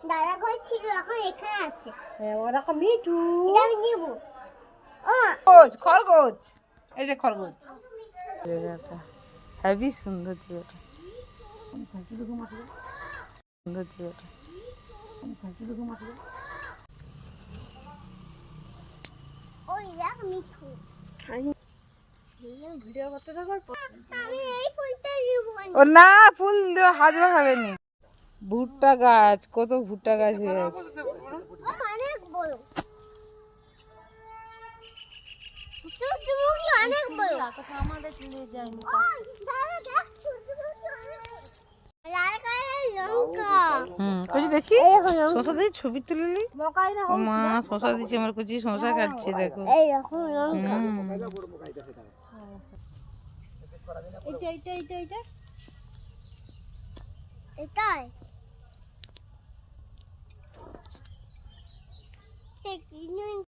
দাদা ঘর ছিল এখন এখানে আছে। ওরা মিঠু আমি নিব। খরগোশ, এই যে খরগোশ। জায়গাটা হেবি সুন্দর, জায়গাটা সুন্দর, জায়গাটা ওই দেখ মিঠু। ভিডিও করতে থাকার পর আমি এই ফুলটা নিব। ও না, ফুল হাত লাগাবেনি। ভুট্টা গাছ, কত ভুট্টা গাছ হয়ে আছে। অনেক বড়। সূর্যমুখী অনেক বড়। আমাদের তুলে যায়নি। দাদা দেখ সূর্যমুখী অনেক বড়। লাল কালারের লঙ্কা। কচি দেখি এই দেখো লঙ্কা। শশা দিয়ে ছবি তুললি। ও মা, শশা দিচ্ছে আমার কচি, শশা খাচ্ছে দেখো। এই দেখো লঙ্কা। এইটা এইটা এইটা এইটা এটাই